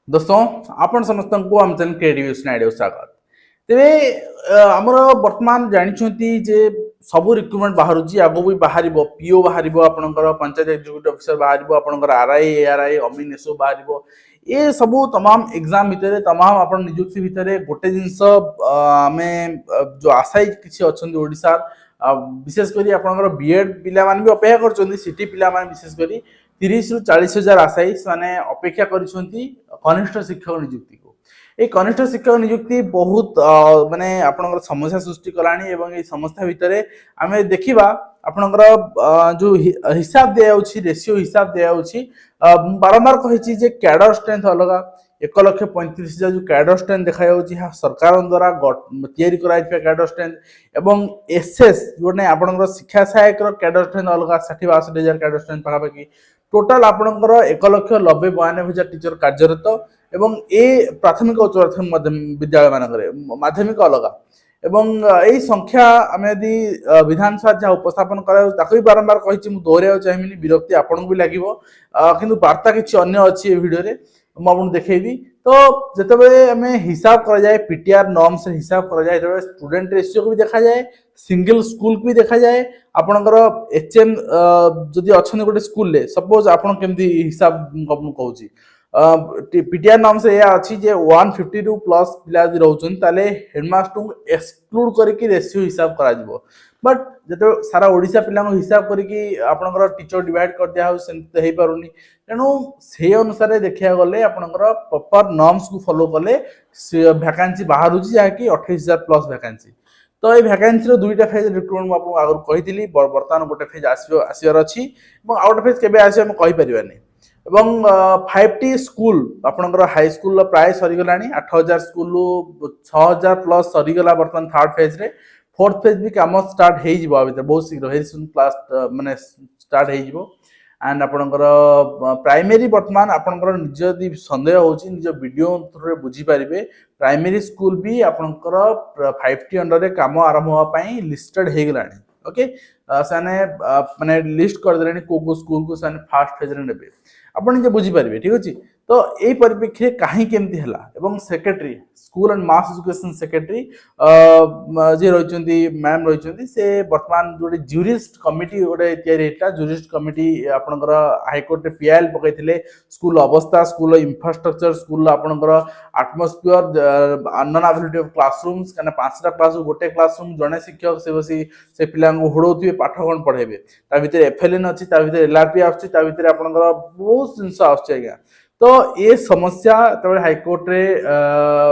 दोस्तों आपण समस्त को आम चैनल क्रिएटिव स्नाइडियो स्वागत तेरे आमर वर्तमान जानते जे सब रिक्रुटमेंट बाहर आगो भी बाहर पीओ बाहर आपंकर पंचायत एक्जिक्यूटिव ऑफिसर बाहर आपंकर आरआई एआरआई अमीन एसओ बाहर ये सब तमाम एग्जाम भितर तमाम आप निजुक्ति भितर गोटे जिनस आम जो आशायी किसी अच्छा ओडार विशेषकर आपंकर बीएड पिला भी अपेक्षा कर सिटी पिला विशेषकर 30 ରୁ 40 हजार आशायी से अपेक्षा कर कनिष्ठ शिक्षक नियुक्ति को ये कनिष्ठ शिक्षक नियुक्ति बहुत माने आपनकर समस्या सृष्टि कलानी एवं ये समस्या भितर आम देखा आपनकर जो हिसाब दिया रेशियो हिसाब दिया बारंबार कही जे कैडर स्ट्रेंथ अलग 1,35,000 जो कैडर स्ट्रेंथ देखा सरकार द्वारा तैयारी कैडर स्ट्रेंथ एवं एसएस जो आपनकर शिक्षा सहायक कैडर स्ट्रेंथ अलग 60,62,000 कैडर स्ट्रेंथ पाखापाखि टोटाल आपनकर 1,90,92,92,000 टीचर कार्यरत एवं ए प्राथमिक उच्च प्राथमिक विद्यालय मानक माध्यमिक अलग एवं यही संख्या आम यदि विधानसभा जहाँ उपस्थापन कर बारंबार कही दोहराइବାକୁ चाहिए विरक्ति आपन भी लगे कि वार्ता किसी अन्य अच्छी भिडियो मुझे देखेबी तो जितेबाला आम हिसाब कर जाए पीटीआर नॉर्म्स हिसाब कर जाए स्टूडेंट रेशियो को भी देखा जाए सिंगल स्कूल को भी देखा जाए आपणकर एचएम जदि अच्छा गोटे स्कूल सपोज आप हिसाब कहूँ पीटीआर नॉर्म्स या अच्छी 150 रु प्लस पिला रोचे हेडमास्टर को एक्सक्लूड करके रेशियो हिसाब करा बट जो सारा ओडिशा पिला हिसाब करके आपणकर टीचर डिवाइड कर दिया हो पारुनी तेणु से अनुसार देखा गले आपणकर प्रॉपर नॉर्म्स को फॉलो कले वैकेंसी बाहर जहाँकि 28,000 प्लस वैकेंसी तो ये वैकेंसी दुईटा फेज रिक्रुटमेंट मुझे आगुरी कही बर्तमान गोटे फेज आसबार अच्छी आउ गोटे फेज केवे आस कहीपरानी एवं 5टी स्कूल आपंकर हाई स्कूल प्राय सरीगला 8,000 स्कूल 6,000 प्लस सरीगला बर्तमान थर्ड फेज रे फोर्थ फेज भी कम स्टार्ट हो बहुत शीघ्र हेरिसन क्लास माने स्टार्ट हो एंड आपंकर प्राइमेरी बर्तमान आपंकर निज यदि सन्देह होची निज वीडियो थ्रू बुझी पारिबे प्राइमेरी स्कूल भी आपंकर 5टी अंडर रे काम आरंभ होवाई लिस्टेड हो गलानी ओके साने माने लिस्ट कर देलेनी को स्कूल को साने फर्स्ट फेज रे नेबे आपण जे बुझी पारिबे ठीक अछि तो एई परिप्रेक्षी काहे केमती हला एवं secretary school and mass education secretary जे रहिचंती मैम रहिचंती से वर्तमान जोटे ज्यूरिस्ट कमिटी गोटे तयारी हेता ज्यूरिस्ट कमिटी आपनकर हाई कोर्ट रे पीएल पकैथिले स्कूल अवस्था स्कूल इंफ्रास्ट्रक्चर स्कूल आपनकर atmosphere non availability of classrooms कने पांचटा क्लास गोटे क्लासरूम जने शिक्षक से बसी से पिला को होड़ोथिबे पाठ कोन पढेबे ता भीतर एफएलएन अछि ता भीतर एलआरपी आछि ता भीतर आपनकर बहुत जिंस आछि आज्ञा तो ये समस्या तबे हाईकोर्ट रे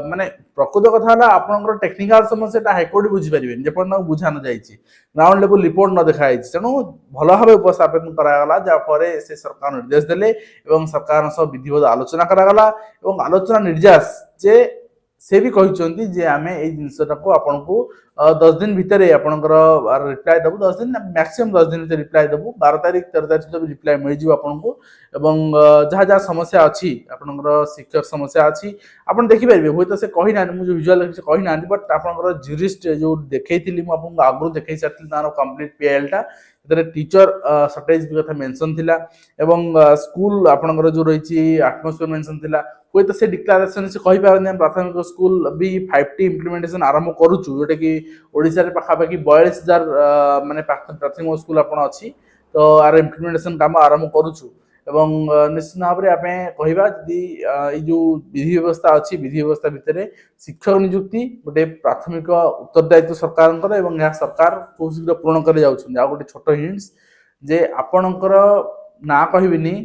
माने प्रकृत कथा है आपनकर टेक्निकल समस्या हाईकोर्ट बुझी पारे जब बुझा न जाइए ग्राउंड लेवल रिपोर्ट न देखा तेणु भल भाव उपस्थापन करागला जहाँफल से सरकार निर्देश देले सरकार विधिवत आलोचना करागला आलोचना निर्यास जे से भी कहते जे आम ये जिनटा को आपन को 10 दिन भितर आपंकर रिप्लाय देवु 10 दिन मैक्सिमम 10 दिन रिप्लाय देवु 12 तारीख 13 तारीख रिप्लाय मिल जाव आपको जहाँ जहाँ समस्या अच्छी आपंकर शिक्षक समस्या अच्छी आप देखिपारे हूँ तो से कही ना मुझे विजुअल कही ना बट आपंकर ज्यूरिस्ट जो देखी मुझे आगुरी देखी सारी तार कंप्लीट पीएलटा टीचर सर्टेज कथा मेंशन थिला एवं स्कूल आपंकर जो रही एटमॉस्फियर मेंशन थिला कोई तो से डिक्लेरेशन से कही पारन प्राथमिक स्कूल भी 5टी इम्प्लीमेंटेशन आरंभ करूछु जोटा कि ओडिसा रे पाखापाखि 42,000 माने प्राथमिक स्कूल आपण अच्छी तो आर इम्प्लीमेंटेशन काम आरंभ करूछु एवं निश्चित भाव में आम कहवा जदि जो विधि व्यवस्था अच्छी विधि व्यवस्था भितर शिक्षक नियुक्ति गोटे प्राथमिक उत्तरदायित्व सरकार सरकार खूब शीघ्र पूर्ण कर जाउछन गोटे छोट हिंट्स जे आपणकर ना कहबिनी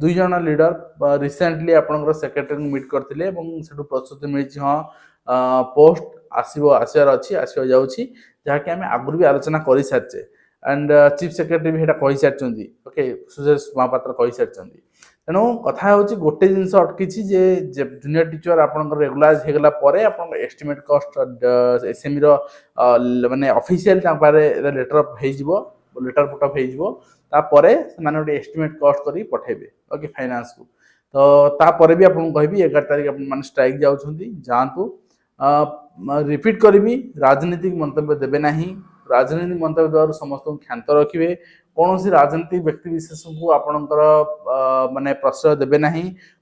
2 जन लीडर रिसेंटली आपणकर सेक्रेटरी मीट करथिले प्रस्तुति मिली हाँ पोस्ट आसबार अच्छी आसवा जाउछि जहाँकि आम आगुरी भी आलोचना कर सारी एंड चीफ सेक्रेटरी भी कही सारी ओके सुरेश महापात्र कही सारी तेणु कथा हूँ गोटे जिनस अटकी जे जूनियर टीचर आपंकर रेगुलाइज होगला आप एस्टिमेट कस्ट एसएमई माने ऑफिशियल लेटर लेटर पुटअप होपर से गोटे एस्टिमेट कस्ट कर पठेबे ओके फाइनान्स को तो तापर भी आपको कहबी 11 तारीख आप स्ट्राइक जातु रिपीट करी राजनीतिक मंतव्य देवे ना राजनीतिक मंतव्य द्वारा समस्त क्षांत रखिए कौन सी राजनीतिक व्यक्ति विशेष को आपणकर माने प्रश्रय देवे ना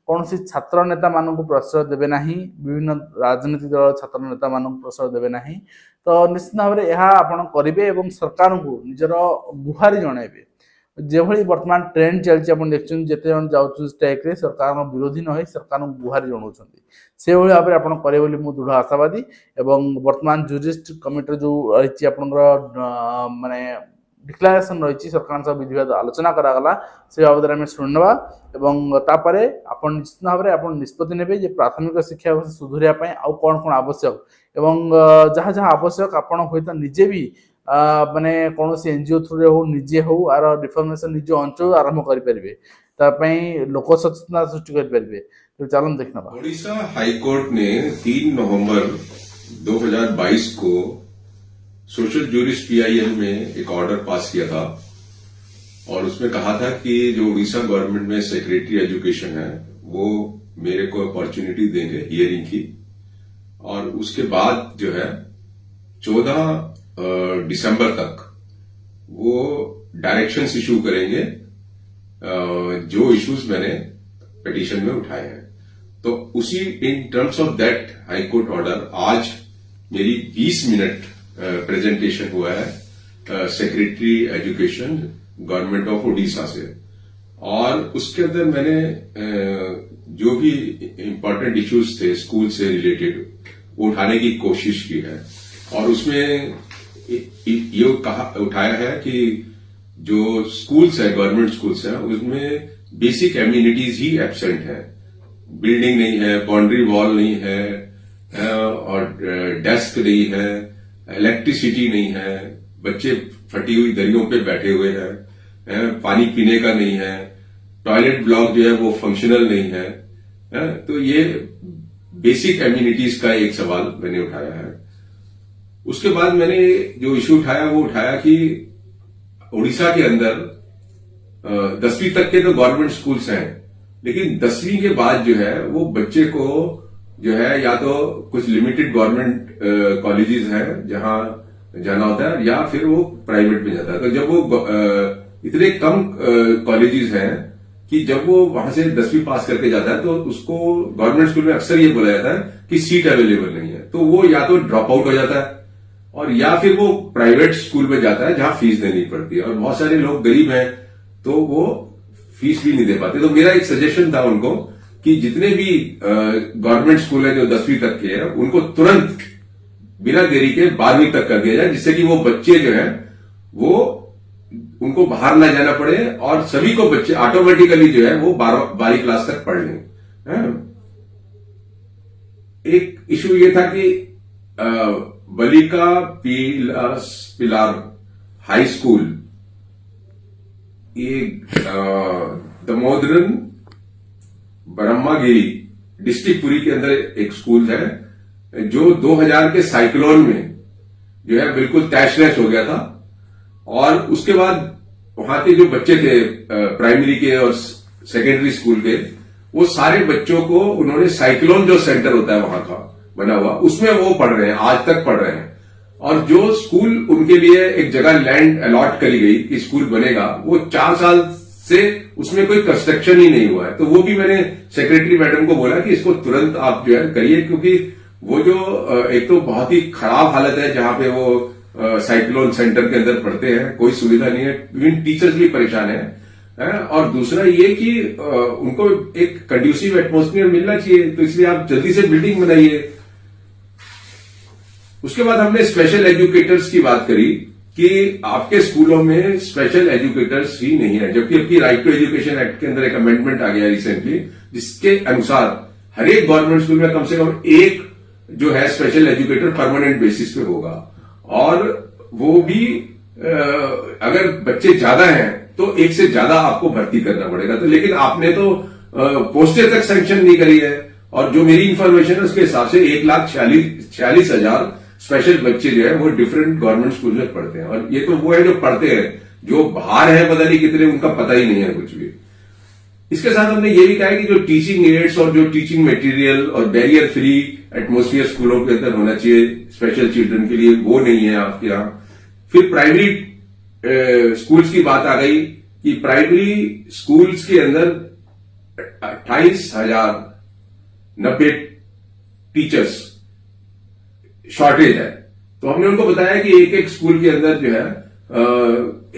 कौन सी छात्र नेता मानक प्रश्रय देवे ना, विभिन्न राजनीतिक दल छात्र नेता मानक प्रश्रय देवे ना। तो निश्चित भाव में यह आप करेंगे और सरकार को निजर गुहारी जनइबे। जेभली वर्तमान ट्रेंड चलती आप देखते जिते जन जाऊँ स्ट्राइक रे सरकार विरोधी न हो सरकार को गुहारी जनाऊँ से भाव में आप करेंगे दृढ़ आशावादी। एवं वर्तमान जुरिस्ट कमिटी जो रही माने डिक्लारेसन रही सरकार सब विधिवाद आलोचना करागला से बाबद आम शुणवा तापर आप निश्चित भाव में आप निष्पत्ति ने प्राथमिक शिक्षा व्यवस्था सुधरिया आउ कौन कौन आवश्यक एवं जहाँ जहाँ आवश्यक आप निजे भी माने कौन सी एनजीओ थ्रू हो निजे हो आर रिफॉर्मेशन निज अंचल आरंभ करें लोक सचेतना सृष्टि करें। तो चलन देखना ओडिशा हाईकोर्ट ने 3 नवंबर 2022 को सोशल जूरिस्ट PIL में एक ऑर्डर पास किया था और उसमें कहा था कि जो उड़ीसा गवर्नमेंट में सेक्रेटरी एजुकेशन है वो मेरे को अपॉर्चुनिटी देंगे हियरिंग की और उसके बाद जो है 14 दिसंबर तक वो डायरेक्शंस इशू करेंगे जो इश्यूज मैंने पिटीशन में उठाए हैं। तो उसी in terms of that high court order आज मेरी 20 मिनट प्रेजेंटेशन हुआ है secretary education government of Orissa से और उसके अंदर मैंने जो भी इम्पोर्टेंट इश्यूज थे स्कूल से रिलेटेड वो उठाने की कोशिश की है और उसमें ये उठाया है कि जो स्कूल्स है गवर्नमेंट स्कूल्स है उसमें बेसिक एम्यूनिटीज ही एब्सेंट है, बिल्डिंग नहीं है, बाउंड्री वॉल नहीं है और डेस्क नहीं है, इलेक्ट्रिसिटी नहीं है, बच्चे फटी हुई दरियों पे बैठे हुए हैं, पानी पीने का नहीं है, टॉयलेट ब्लॉक जो है वो फंक्शनल नहीं है। तो ये बेसिक एम्यूनिटीज का एक सवाल मैंने उठाया है। उसके बाद मैंने जो इश्यू उठाया वो उठाया कि उड़ीसा के अंदर 10वीं तक के तो गवर्नमेंट स्कूल्स हैं लेकिन 10वीं के बाद जो है वो बच्चे को जो है या तो कुछ लिमिटेड गवर्नमेंट कॉलेजेस हैं जहां जाना होता है या फिर वो प्राइवेट में जाता है। तो जब वो इतने कम कॉलेजेस हैं कि जब वो वहां से 10वीं पास करके जाता है तो उसको गवर्नमेंट स्कूल में अक्सर ये बोला जाता है कि सीट अवेलेबल नहीं है, तो वो या तो ड्रॉप आउट हो जाता है और या फिर वो प्राइवेट स्कूल में जाता है जहां फीस देनी पड़ती है और बहुत सारे लोग गरीब हैं तो वो फीस भी नहीं दे पाते। तो मेरा एक सजेशन था उनको कि जितने भी गवर्नमेंट स्कूल है जो 10वीं तक के हैं उनको तुरंत बिना देरी के 12वीं तक कर दिया जाए जिससे कि वो बच्चे जो है वो उनको बाहर ना जाना पड़े और सभी को बच्चे ऑटोमेटिकली जो है वो 12वीं क्लास तक पढ़ लें। एक इशू ये था कि बलिका पिलार हाई स्कूल ये दमोदरन ब्रह्मागिरी डिस्ट्रिक्ट पुरी के अंदर एक स्कूल है जो 2000 के साइक्लोन में जो है बिल्कुल तहस नहस हो गया था और उसके बाद वहां के जो बच्चे थे प्राइमरी के और सेकेंडरी स्कूल के वो सारे बच्चों को उन्होंने साइक्लोन जो सेंटर होता है वहां का बना हुआ उसमें वो पढ़ रहे हैं, आज तक पढ़ रहे हैं। और जो स्कूल उनके लिए एक जगह लैंड अलॉट करी गई कि स्कूल बनेगा वो 4 साल से उसमें कोई कंस्ट्रक्शन ही नहीं हुआ है। तो वो भी मैंने सेक्रेटरी मैडम को बोला कि इसको तुरंत आप जो है करिए क्योंकि वो जो एक तो बहुत ही खराब हालत है जहां पे वो साइक्लोन सेंटर के अंदर पढ़ते हैं, कोई सुविधा नहीं है, इवन टीचर्स भी परेशान है। और दूसरा ये कि उनको एक कंड्यूसिव एटमोस्फियर मिलना चाहिए तो इसलिए आप जल्दी से बिल्डिंग बनाइए। उसके बाद हमने स्पेशल एजुकेटर्स की बात करी कि आपके स्कूलों में स्पेशल एजुकेटर्स ही नहीं है, जबकि आपकी राइट टू एजुकेशन एक्ट के अंदर एक अमेंडमेंट आ गया रिसेंटली जिसके अनुसार हर एक गवर्नमेंट स्कूल में कम से कम एक जो है स्पेशल एजुकेटर परमानेंट बेसिस पे होगा और वो भी अगर बच्चे ज्यादा हैं तो एक से ज्यादा आपको भर्ती करना पड़ेगा। तो लेकिन आपने तो पोस्टें तक सैंक्शन नहीं करी है और जो मेरी इंफॉर्मेशन है उसके हिसाब से 1,46,000 स्पेशल बच्चे जो है वो डिफरेंट गवर्नमेंट स्कूल में पढ़ते हैं और ये तो वो है जो पढ़ते हैं, जो बाहर है पता नहीं कितने उनका पता ही नहीं है कुछ भी। इसके साथ हमने ये भी कहा है कि जो टीचिंग एड्स और जो टीचिंग मटेरियल और बैरियर फ्री एटमोस्फियर स्कूलों के अंदर होना चाहिए स्पेशल चिल्ड्रन के लिए, वो नहीं है आपके यहां। फिर प्राइमरी स्कूल्स की बात आ गई कि प्राइमरी स्कूल्स के अंदर 28,090 टीचर्स शॉर्टेज है। तो हमने उनको बताया कि एक एक स्कूल के अंदर जो है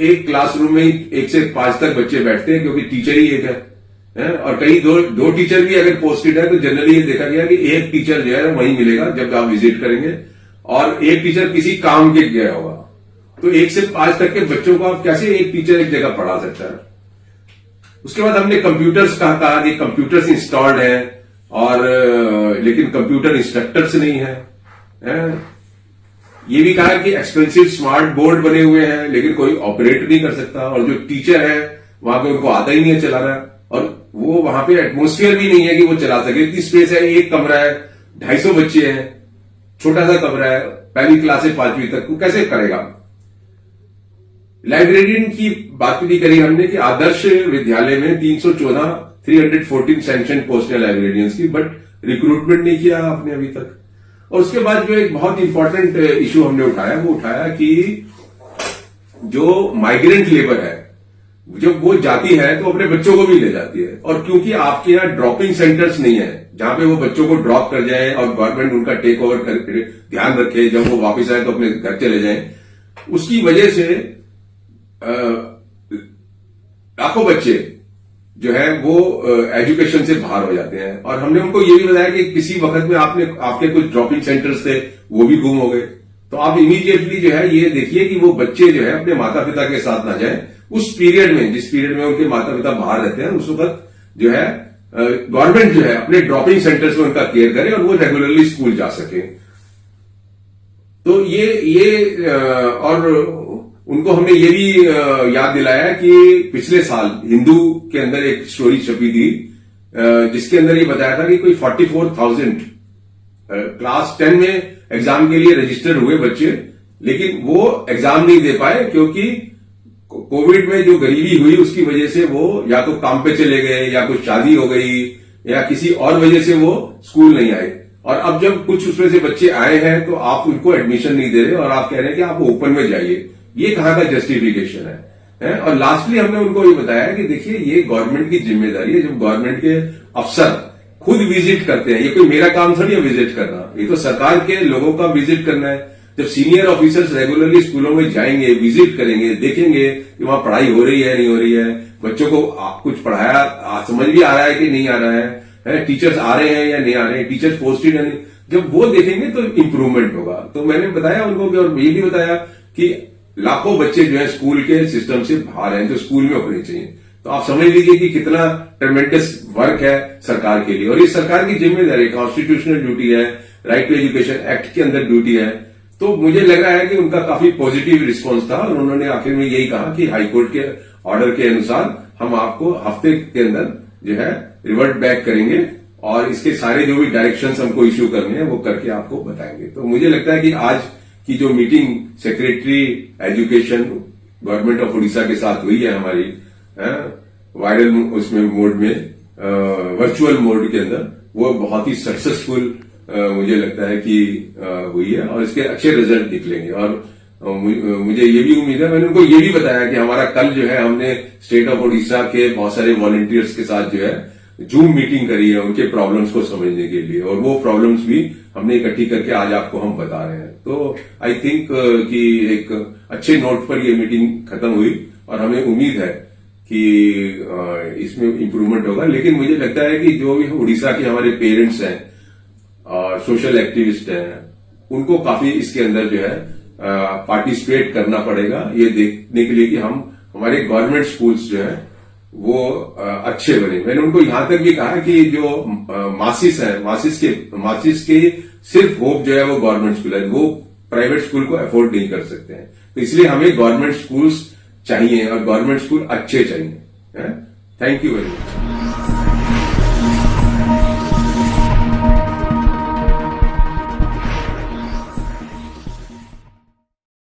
एक क्लासरूम में 1 से 5 तक बच्चे बैठते हैं, क्योंकि टीचर ही एक है, और कहीं दो टीचर भी अगर पोस्टेड है तो जनरली ये देखा गया कि एक टीचर जो है वहीं मिलेगा जब आप विजिट करेंगे, और एक टीचर किसी काम के गया होगा। तो 1 से 5 तक के बच्चों को आप कैसे एक टीचर एक जगह पढ़ा सकता है। उसके बाद हमने कंप्यूटर्स का कहा कि कंप्यूटर्स इंस्टॉल्ड है, और लेकिन कंप्यूटर इंस्ट्रक्टर्स नहीं है। ये भी कहा कि एक्सपेंसिव स्मार्ट बोर्ड बने हुए हैं लेकिन कोई ऑपरेट नहीं कर सकता, और जो टीचर है वहां पे उनको आता ही नहीं है चलाना, और वो वहां पे एटमोस्फियर भी नहीं है कि वो चला सके। इतनी स्पेस है, एक कमरा है, 250 बच्चे हैं, छोटा सा कमरा है, पहली क्लास से 5वीं तक, वो कैसे करेगा। लाइब्रेरियन की बात भी करी हमने कि आदर्श विद्यालय में 314 सैंक्शन पोस्ट है लाइब्रेरियंस की, बट रिक्रूटमेंट नहीं किया आपने अभी तक। और उसके बाद जो एक बहुत इंपॉर्टेंट इश्यू हमने उठाया, वो उठाया कि जो माइग्रेंट लेबर है जब वो जाती है तो अपने बच्चों को भी ले जाती है, और क्योंकि आपके यहाँ ड्रॉपिंग सेंटर्स नहीं है जहां पे वो बच्चों को ड्रॉप कर जाए और गवर्नमेंट उनका टेक ओवर कर ध्यान रखे, जब वो वापस आए तो अपने घर चले जाएं, उसकी वजह से लाखों बच्चे जो है वो एजुकेशन से बाहर हो जाते हैं। और हमने उनको ये भी बताया कि किसी वक्त में आपके कुछ ड्रॉपिंग सेंटर्स थे, वो भी गुम हो गए, तो आप इमीडिएटली जो है ये देखिए कि वो बच्चे जो है अपने माता पिता के साथ ना जाए उस पीरियड में, जिस पीरियड में उनके माता पिता बाहर रहते हैं, उस वक्त जो है गवर्नमेंट जो है अपने ड्रॉपिंग सेंटर्स में उनका केयर करे और वो रेगुलरली स्कूल जा सके। तो ये और उनको हमने ये भी याद दिलाया कि पिछले साल हिंदू के अंदर एक स्टोरी छपी थी जिसके अंदर ये बताया था कि कोई 44,000 क्लास 10 में एग्जाम के लिए रजिस्टर हुए बच्चे, लेकिन वो एग्जाम नहीं दे पाए क्योंकि कोविड में जो गरीबी हुई उसकी वजह से वो या तो काम पे चले गए, या कुछ शादी हो गई, या किसी और वजह से वो स्कूल नहीं आए। और अब जब कुछ उसमें से बच्चे आए हैं तो आप उनको एडमिशन नहीं दे रहे और आप कह रहे हैं कि आप ओपन में जाइए। ये कहां का जस्टिफिकेशन है? और लास्टली हमने उनको ये बताया कि देखिए ये गवर्नमेंट की जिम्मेदारी है, जब गवर्नमेंट के अफसर खुद विजिट करते हैं, ये कोई मेरा काम थोड़ी है विजिट करना, ये तो सरकार के लोगों का विजिट करना है। जब सीनियर ऑफिसर्स रेगुलरली स्कूलों में जाएंगे, विजिट करेंगे, देखेंगे कि वहां पढ़ाई हो रही है नहीं हो रही है, बच्चों को कुछ पढ़ाया समझ भी आ रहा है कि नहीं आ रहा है, टीचर्स आ रहे हैं या नहीं आ रहे हैं, टीचर्स पोस्टेड है, जब वो देखेंगे तो इंप्रूवमेंट होगा। तो मैंने बताया उनको कि, और ये भी बताया कि लाखों बच्चे जो है स्कूल के सिस्टम से बाहर हैं जो स्कूल में होने चाहिए। तो आप समझ लीजिए कि कितना ट्रेमेंडस वर्क है सरकार के लिए, और ये सरकार की जिम्मेदारी, कॉन्स्टिट्यूशनल ड्यूटी है, राइट टू एजुकेशन एक्ट के अंदर ड्यूटी है। तो मुझे लग रहा है कि उनका काफी पॉजिटिव रिस्पांस था, और उन्होंने आखिर में यही कहा कि हाईकोर्ट के ऑर्डर के अनुसार हम आपको हफ्ते के अंदर जो है रिवर्ट बैक करेंगे, और इसके सारे जो भी डायरेक्शंस हमको इश्यू करने हैं वो करके आपको बताएंगे। तो मुझे लगता है कि आज की जो meeting secretary education government of Orissa के साथ हुई है हमारी वायरल उसमें मोड में, वर्चुअल मोड के अंदर, वो बहुत ही सक्सेसफुल मुझे लगता है कि हुई है, और इसके अच्छे रिजल्ट निकलेंगे। और मुझे ये भी उम्मीद है, मैंने उनको ये भी बताया कि हमारा कल जो है हमने स्टेट ऑफ उड़ीसा के बहुत सारे वॉलंटियर्स के साथ जो है जूम मीटिंग करी है उनके प्रॉब्लम्स को समझने के लिए, और वो प्रॉब्लम्स भी हमने इकट्ठी करके आज आपको हम बता रहे हैं। तो आई थिंक कि एक अच्छे नोट पर ये मीटिंग खत्म हुई, और हमें उम्मीद है कि इसमें इंप्रूवमेंट होगा। लेकिन मुझे लगता है कि जो भी उड़ीसा के हमारे पेरेंट्स हैं और सोशल एक्टिविस्ट हैं, उनको काफी इसके अंदर जो है पार्टिसिपेट करना पड़ेगा, ये देखने के लिए कि हम हमारे गवर्नमेंट स्कूल्स जो है वो अच्छे बने। मैंने उनको यहां तक भी कहा कि जो मासिस है, मासिस के सिर्फ होप जो है वो गवर्नमेंट स्कूल है, वो प्राइवेट स्कूल को अफोर्ड नहीं कर सकते हैं। तो इसलिए हमें गवर्नमेंट स्कूल्स चाहिए, और गवर्नमेंट स्कूल अच्छे चाहिए। Thank you very much.